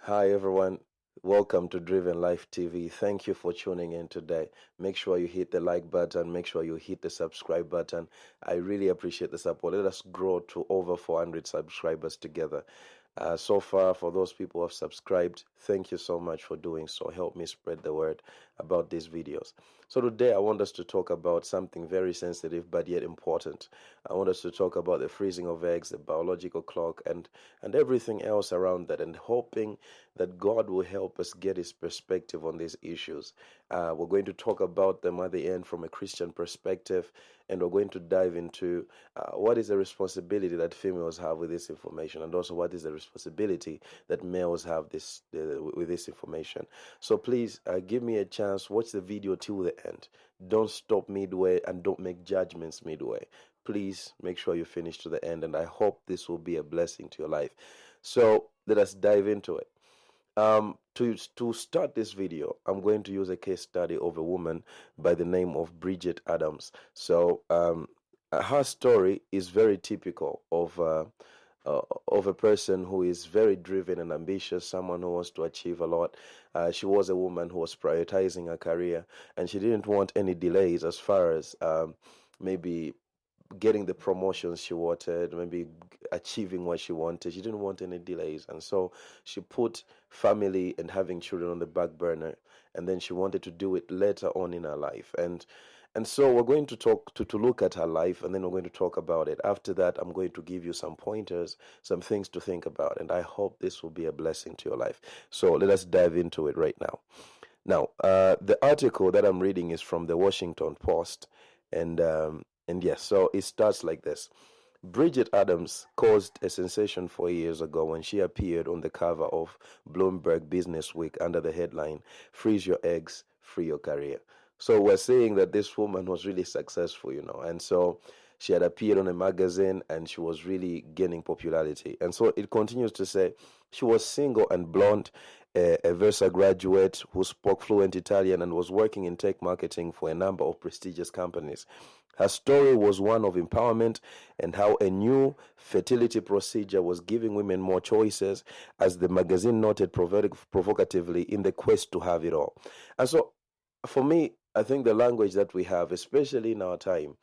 Hi, everyone. Welcome to Driven Life TV. Thank you for tuning in today. Make sure you hit the like button. Make sure you hit the subscribe button. I really appreciate the support. Let us grow to over 400 subscribers together. So far, for those people who have subscribed, thank you so much for doing so. Help me spread the word about these videos. So today I want us to talk about something very sensitive but yet important. I want us to talk about the freezing of eggs, the biological clock, and everything else around that, and hoping that God will help us get his perspective on these issues. We're going to talk about them at the end from a Christian perspective, and we're going to dive into what is the responsibility that females have with this information, and also what is the responsibility that males have with this information. So please give me a chance. Watch the video till the end. Don't stop midway and don't make judgments midway. Please make sure you finish to the end, and I hope this will be a blessing to your life. So let us dive into it. To start this video, I'm going to use a case study of a woman by the name of Brigitte Adams. So her story is very typical of a person who is very driven and ambitious, someone who wants to achieve a lot. She was a woman who was prioritizing her career, and she didn't want any delays as far as maybe getting the promotions she wanted, maybe achieving what she wanted. She didn't want any delays. And so she put family and having children on the back burner. And then she wanted to do it later on in her life. And so we're going to talk to look at her life, and then we're going to talk about it. After that, I'm going to give you some pointers, some things to think about. And I hope this will be a blessing to your life. So let us dive into it right now. Now, the article that I'm reading is from the Washington Post. And yes, so it starts like this. Brigitte Adams caused a sensation 4 years ago when she appeared on the cover of Bloomberg Business Week under the headline, "Freeze Your Eggs, Free Your Career." So we're saying that this woman was really successful, and so she had appeared on a magazine and she was really gaining popularity. And so it continues to say she was single and blonde, a Versa graduate who spoke fluent Italian and was working in tech marketing for a number of prestigious companies. Her story was one of empowerment and how a new fertility procedure was giving women more choices, as the magazine noted provocatively, in the quest to have it all. And so, for me, I think the language that we have, especially in our time,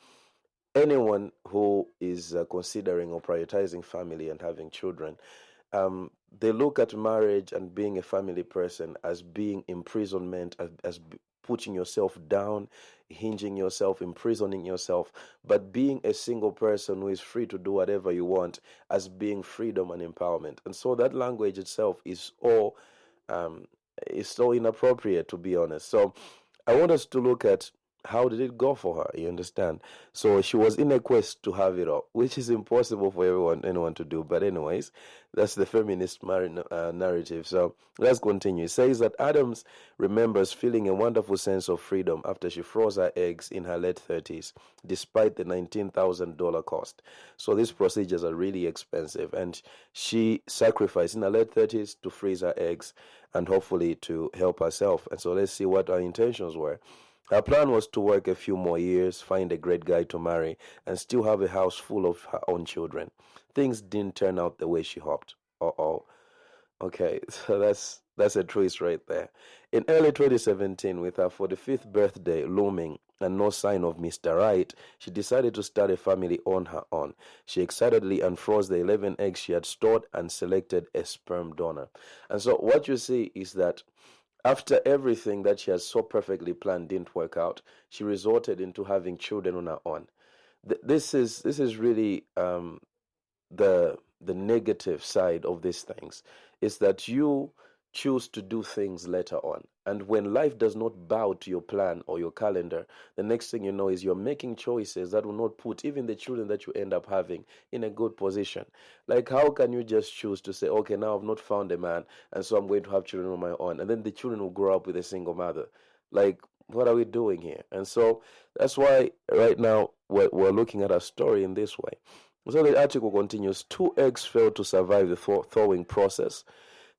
anyone who is considering or prioritizing family and having children, they look at marriage and being a family person as being imprisonment, as putting yourself down, hinging yourself, imprisoning yourself, but being a single person who is free to do whatever you want as being freedom and empowerment. And so that language itself is so inappropriate, to be honest. So I want us to look at how did it go for her, you understand? So she was in a quest to have it all, which is impossible for anyone to do. But anyways, that's the feminist narrative. So let's continue. It says that Adams remembers feeling a wonderful sense of freedom after she froze her eggs in her late 30s, despite the $19,000 cost. So these procedures are really expensive, and she sacrificed in her late 30s to freeze her eggs and hopefully to help herself. And so let's see what her intentions were. Her plan was to work a few more years, find a great guy to marry, and still have a house full of her own children. Things didn't turn out the way she hoped. Uh-oh. Okay, so that's a twist right there. In early 2017, with her 45th birthday looming and no sign of Mr. Right, she decided to start a family on her own. She excitedly unfroze the 11 eggs she had stored and selected a sperm donor. And so what you see is that after everything that she has so perfectly planned didn't work out, she resorted into having children on her own. This is really the negative side of these things, is that you choose to do things later on, and when life does not bow to your plan or your calendar, the next thing you know is you're making choices that will not put even the children that you end up having in a good position. Like, how can you just choose to say, okay, now I've not found a man, and so I'm going to have children on my own, and then the children will grow up with a single mother? Like, what are we doing here? And so that's why right now we're looking at a story in this way. So the article continues. 2 eggs failed to survive the thawing process.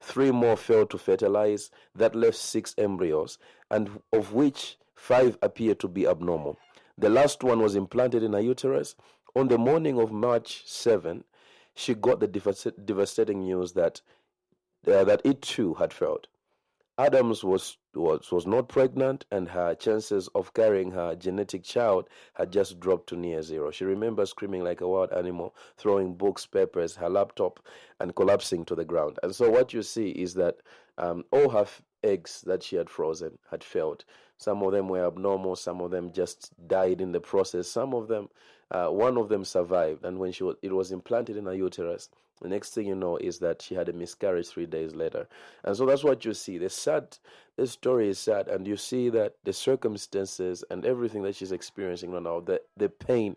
3 more failed to fertilize. That left 6 embryos, and of which 5 appear to be abnormal. The last one was implanted in her uterus. On the morning of March 7, she got the devastating news that that it too had failed. Adams was not pregnant, and her chances of carrying her genetic child had just dropped to near zero. She remembers screaming like a wild animal, throwing books, papers, her laptop, and collapsing to the ground. And so what you see is that all her eggs that she had frozen had failed. Some of them were abnormal. Some of them just died in the process. Some of them, one of them survived, and when it was implanted in her uterus, the next thing you know is that she had a miscarriage 3 days later. And so that's what you see. This story is sad, and you see that the circumstances and everything that she's experiencing right now, the pain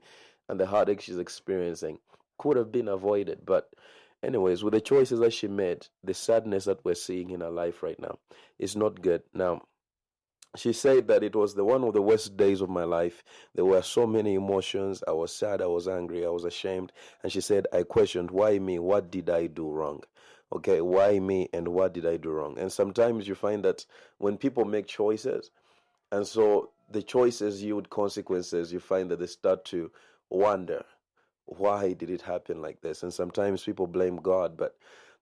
and the heartache she's experiencing could have been avoided. But anyways, with the choices that she made, the sadness that we're seeing in her life right now is not good. Now, she said that it was one of the worst days of my life. There were so many emotions. I was sad, I was angry, I was ashamed. And she said, I questioned, why me? What did I do wrong? Okay, why me and what did I do wrong? And sometimes you find that when people make choices, and so the choices yield consequences, you find that they start to wonder, why did it happen like this? And sometimes people blame God, but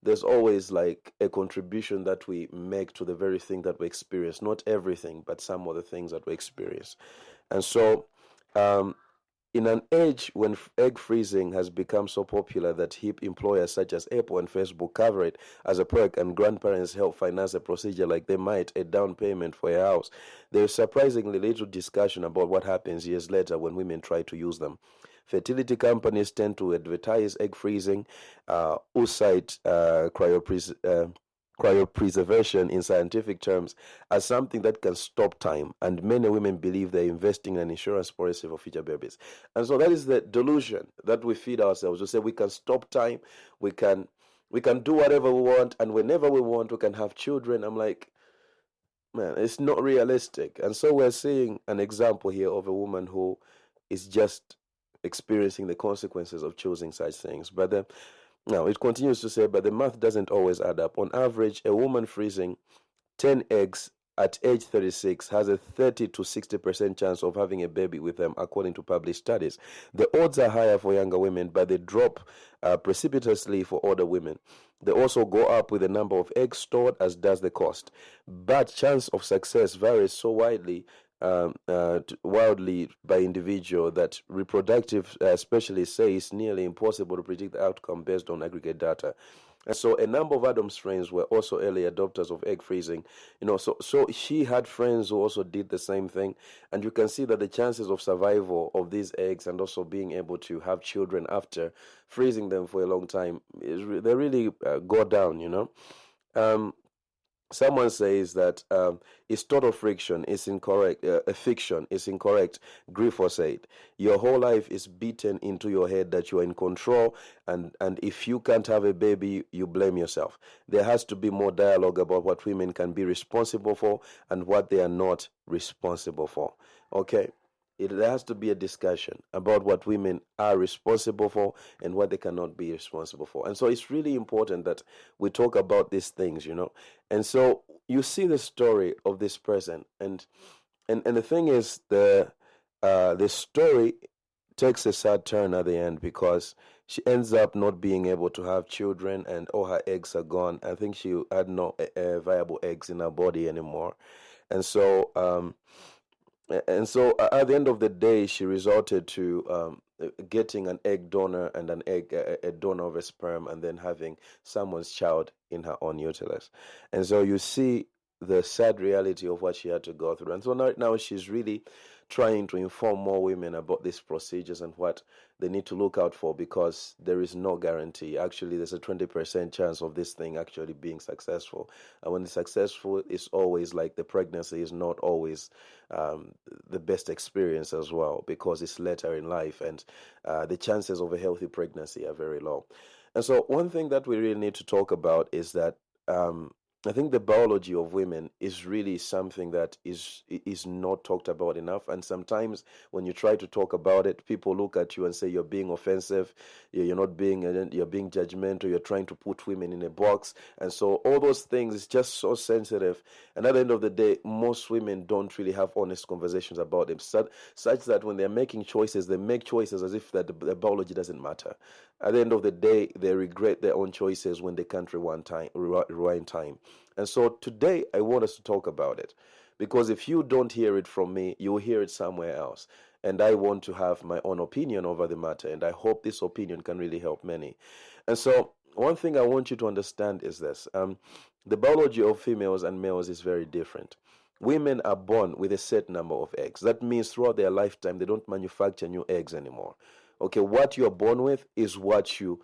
there's always like a contribution that we make to the very thing that we experience. Not everything, but some of the things that we experience. And so, in an age when egg freezing has become so popular that hip employers such as Apple and Facebook cover it as a perk, and grandparents help finance a procedure like they might a down payment for a house, there is surprisingly little discussion about what happens years later when women try to use them. Fertility companies tend to advertise egg freezing, oocyte cryopreservation in scientific terms, as something that can stop time, and many women believe they're investing in an insurance policy for future babies. And so that is the delusion that we feed ourselves. We say we can stop time, we can do whatever we want, and whenever we want, we can have children. I'm like, man, it's not realistic. And so we're seeing an example here of a woman who is just experiencing the consequences of choosing such things. But now it continues to say, but the math doesn't always add up. On average, a woman freezing 10 eggs at age 36 has a 30 to 60% chance of having a baby with them, according to published studies. The odds are higher for younger women, but they drop precipitously for older women. They also go up with the number of eggs stored, as does the cost. But chance of success varies so wildly by individual that reproductive specialists say it's nearly impossible to predict the outcome based on aggregate data. And so a number of Adam's friends were also early adopters of egg freezing. So she had friends who also did the same thing. And you can see that the chances of survival of these eggs and also being able to have children after freezing them for a long time, they really go down. Someone says that it's total friction, it's incorrect, fiction, it's incorrect. Glyphosate. Your whole life is beaten into your head that you are in control, and if you can't have a baby, you blame yourself. There has to be more dialogue about what women can be responsible for and what they are not responsible for. Okay? There has to be a discussion about what women are responsible for and what they cannot be responsible for. And so it's really important that we talk about these things. And so you see the story of this person, and the thing is, the story takes a sad turn at the end, because she ends up not being able to have children, and all her eggs are gone. I think she had no viable eggs in her body anymore. And so at the end of the day, she resorted to getting an egg donor and a donor of a sperm, and then having someone's child in her own uterus. And so you see the sad reality of what she had to go through. And so now she's really trying to inform more women about these procedures and what they need to look out for, because there is no guarantee. Actually, there's a 20% chance of this thing actually being successful. And when it's successful, it's always like the pregnancy is not always the best experience as well, because it's later in life, and the chances of a healthy pregnancy are very low. And so one thing that we really need to talk about is that I think the biology of women is really something that is not talked about enough. And sometimes when you try to talk about it, people look at you and say you're being offensive, you're being judgmental, you're trying to put women in a box. And so all those things is just so sensitive. And at the end of the day, most women don't really have honest conversations about them, such that when they're making choices, they make choices as if that the biology doesn't matter. At the end of the day, they regret their own choices when they can't rewind time. And so today, I want us to talk about it. Because if you don't hear it from me, you'll hear it somewhere else. And I want to have my own opinion over the matter. And I hope this opinion can really help many. And so, one thing I want you to understand is this. The biology of females and males is very different. Women are born with a set number of eggs. That means throughout their lifetime, they don't manufacture new eggs anymore. Okay, what you are born with is what you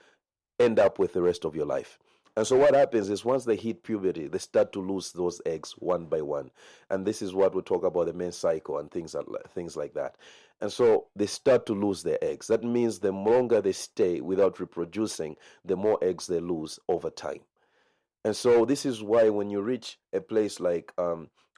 end up with the rest of your life. And so what happens is once they hit puberty, they start to lose those eggs one by one. And this is what we talk about the men's cycle and things like that. And so they start to lose their eggs. That means the longer they stay without reproducing, the more eggs they lose over time. And so this is why when you reach a place like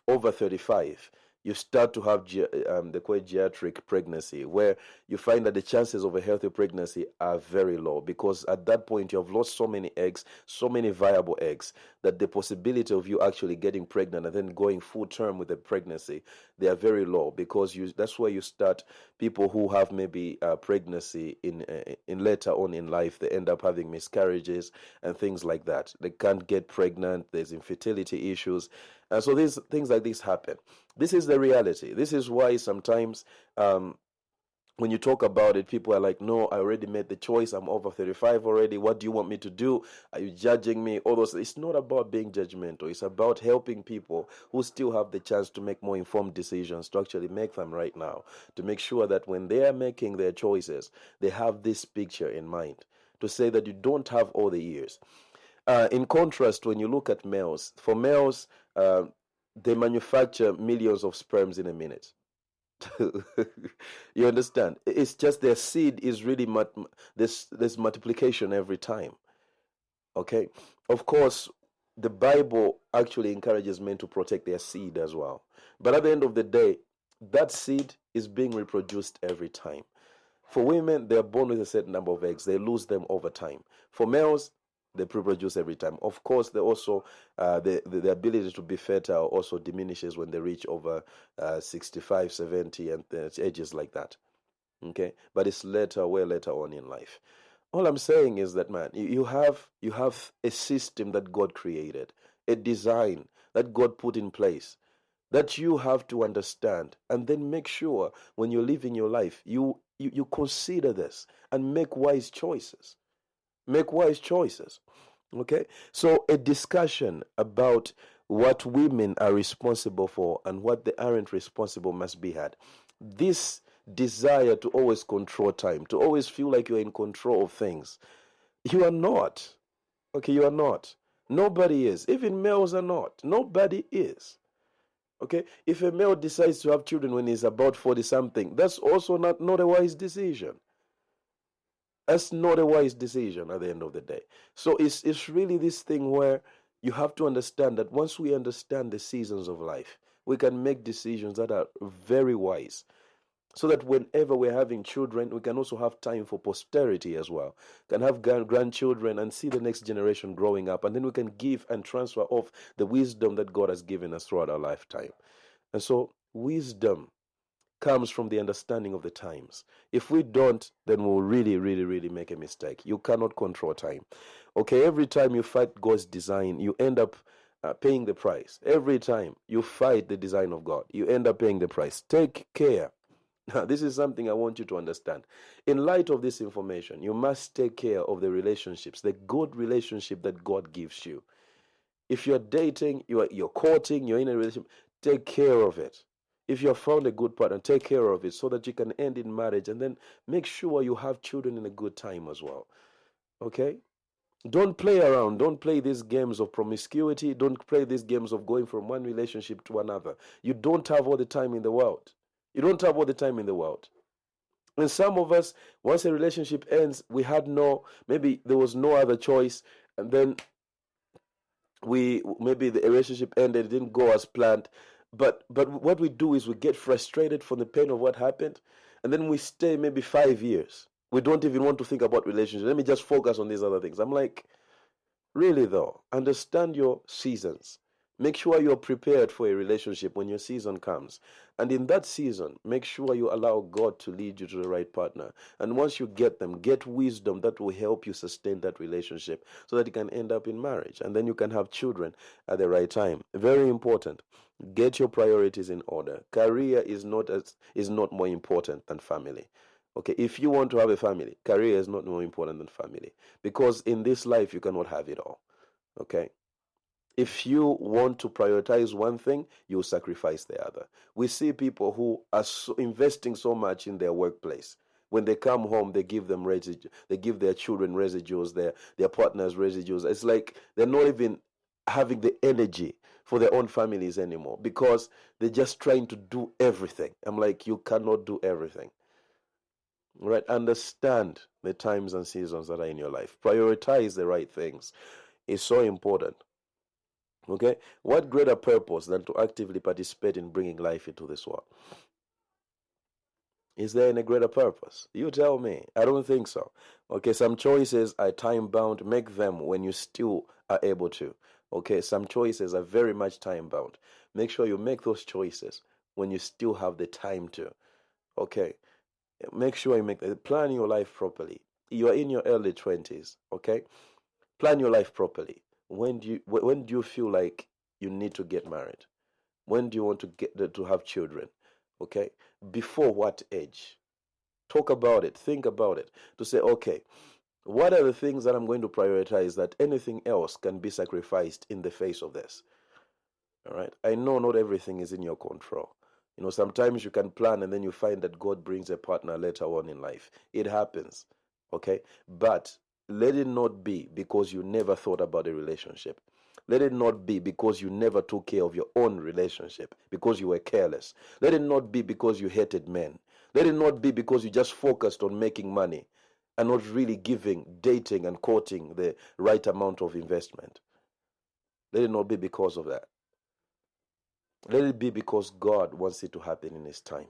over 35, you start to have the geriatric pregnancy, where you find that the chances of a healthy pregnancy are very low, because at that point you have lost so many eggs, so many viable eggs, that the possibility of you actually getting pregnant and then going full term with the pregnancy, they are very low, because that's where you start people who have maybe pregnancy in later on in life, they end up having miscarriages and things like that. They can't get pregnant, there's infertility issues. And so these things like this happen. This is the reality. This is why sometimes when you talk about it, people are like, no, I already made the choice. I'm over 35 already. What do you want me to do? Are you judging me? All those. It's not about being judgmental. It's about helping people who still have the chance to make more informed decisions, to actually make them right now, to make sure that when they are making their choices, they have this picture in mind, to say that you don't have all the years. In contrast, when you look at males, for males, they manufacture millions of sperms in a minute. You understand? It's just their seed is really there's multiplication every time. Okay? Of course, the Bible actually encourages men to protect their seed as well. But at the end of the day, that seed is being reproduced every time. For women, they are born with a certain number of eggs. They lose them over time. For males, they reproduce every time. Of course, they also the ability to be fertile also diminishes when they reach over 65, 70, and ages like that. Okay, but it's way later on in life. All I'm saying is that, man, you have a system that God created, a design that God put in place, that you have to understand, and then make sure when you're living your life, you consider this and make wise choices. Make wise choices. Okay? So a discussion about what women are responsible for and what they aren't responsible must be had. This desire to always control time, to always feel like you're in control of things. You are not. Okay, you are not. Nobody is. Even males are not. Nobody is. Okay? If a male decides to have children when he's about 40 something, that's also not a wise decision. That's not a wise decision at the end of the day. So it's really this thing where you have to understand that once we understand the seasons of life, we can make decisions that are very wise. So that whenever we're having children, we can also have time for posterity as well. Can have grandchildren and see the next generation growing up. And then we can give and transfer off the wisdom that God has given us throughout our lifetime. And so wisdom comes from the understanding of the times. If we don't, then we'll really, really, really make a mistake. You cannot control time. Okay, every time you fight God's design, you end up paying the price. Every time you fight the design of God, you end up paying the price. Take care. Now, this is something I want you to understand. In light of this information, you must take care of the relationships, the good relationship that God gives you. If you're dating, you're courting, you're in a relationship, take care of it. If you have found a good partner, take care of it so that you can end in marriage, and then make sure you have children in a good time as well. Okay? Don't play around. Don't play these games of promiscuity. Don't play these games of going from one relationship to another. You don't have all the time in the world. You don't have all the time in the world. And some of us, once a relationship ends, maybe there was no other choice, and then maybe the relationship ended, it didn't go as planned. But what we do is we get frustrated from the pain of what happened, and then we stay maybe 5 years. We don't even want to think about relationships. Let me just focus on these other things. I'm like, really though, understand your seasons. Make sure you're prepared for a relationship when your season comes. And in that season, make sure you allow God to lead you to the right partner. And once you get them, get wisdom that will help you sustain that relationship so that you can end up in marriage. And then you can have children at the right time. Very important. Get your priorities in order. Career is not more important than family. Okay, if you want to have a family, career is not more important than family. Because in this life you cannot have it all. Okay? If you want to prioritize one thing, you sacrifice the other. We see people who are investing so much in their workplace. When they come home, they give them they give their children residuals, their partners residuals. It's like they're not even having the energy for their own families anymore because they're just trying to do everything. I'm like, you cannot do everything. Right? Understand the times and seasons that are in your life. Prioritize the right things. It's so important. Okay? What greater purpose than to actively participate in bringing life into this world? Is there any greater purpose? You tell me. I don't think so. Okay, some choices are time bound. Make them when you still are able to. Okay, some choices are very much time bound. Make sure you make those choices when you still have the time to. Okay, make sure you plan your life properly. You are in your early 20s. Okay, plan your life properly. When do you feel like you need to get married? When do you want to get to have children? Okay, before what age? Talk about it, think about it, to say, okay, what are the things that I'm going to prioritize that anything else can be sacrificed in the face of this? All right, I know not everything is in your control. Sometimes you can plan and then you find that God brings a partner later on in life. It happens. Okay, but let it not be because you never thought about a relationship. Let it not be because you never took care of your own relationship, because you were careless. Let it not be because you hated men. Let it not be because you just focused on making money and not really giving, dating, and courting the right amount of investment. Let it not be because of that. Let it be because God wants it to happen in His time.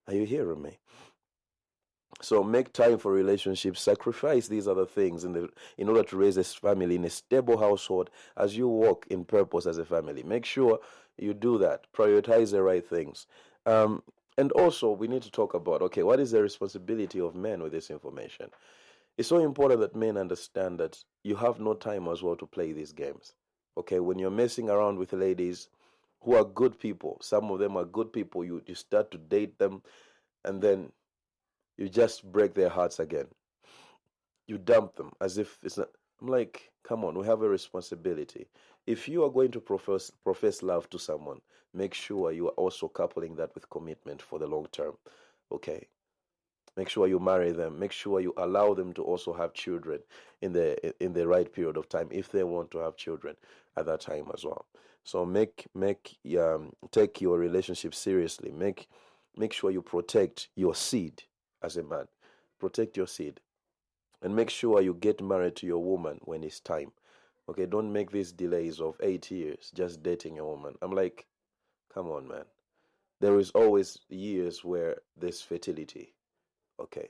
Are you hearing me? So make time for relationships. Sacrifice these other things in order to raise a family in a stable household as you walk in purpose as a family. Make sure you do that. Prioritize the right things. And also, we need to talk about, okay, what is the responsibility of men with this information? It's so important that men understand that you have no time as well to play these games. Okay, when you're messing around with ladies who are good people, some of them are good people, you start to date them, and then you just break their hearts again. You dump them as if it's not. I'm like, come on, we have a responsibility. If you are going to profess love to someone, make sure you are also coupling that with commitment for the long term. Okay. Make sure you marry them. Make sure you allow them to also have children in the right period of time if they want to have children at that time as well. So take your relationship seriously. Make sure you protect your seed as a man. Protect your seed. And make sure you get married to your woman when it's time. Okay, don't make these delays of 8 years just dating a woman. I'm like, come on, man. There is always years where there's fertility. Okay,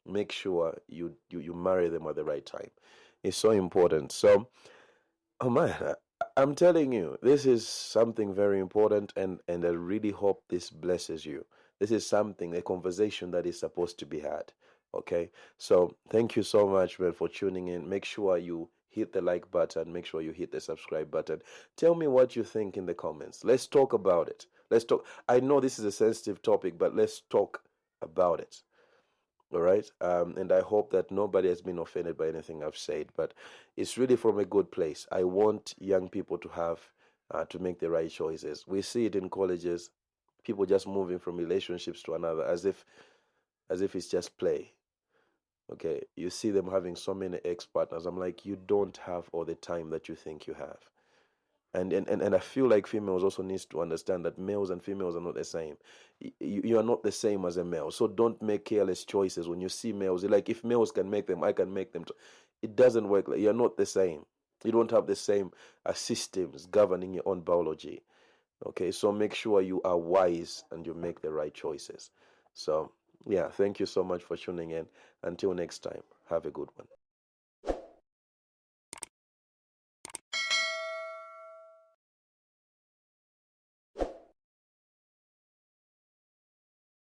make sure you marry them at the right time. It's so important. So, oh man, I'm telling you, this is something very important, and I really hope this blesses you. This is a conversation that is supposed to be had. Okay, so thank you so much, man, for tuning in. Make sure you hit the like button. Make sure you hit the subscribe button. Tell me what you think in the comments. Let's talk about it. Let's talk. I know this is a sensitive topic, but let's talk about it. All right. And I hope that nobody has been offended by anything I've said, but it's really from a good place. I want young people to make the right choices. We see it in colleges, people just moving from relationships to another as if it's just play. Okay. You see them having so many ex-partners. I'm like, you don't have all the time that you think you have. And I feel like females also needs to understand that males and females are not the same. You are not the same as a male. So don't make careless choices when you see males. Like, if males can make them, I can make them too. It doesn't work. Like, you're not the same. You don't have the same systems governing your own biology. Okay, so make sure you are wise and you make the right choices. So, yeah, thank you so much for tuning in. Until next time, have a good one.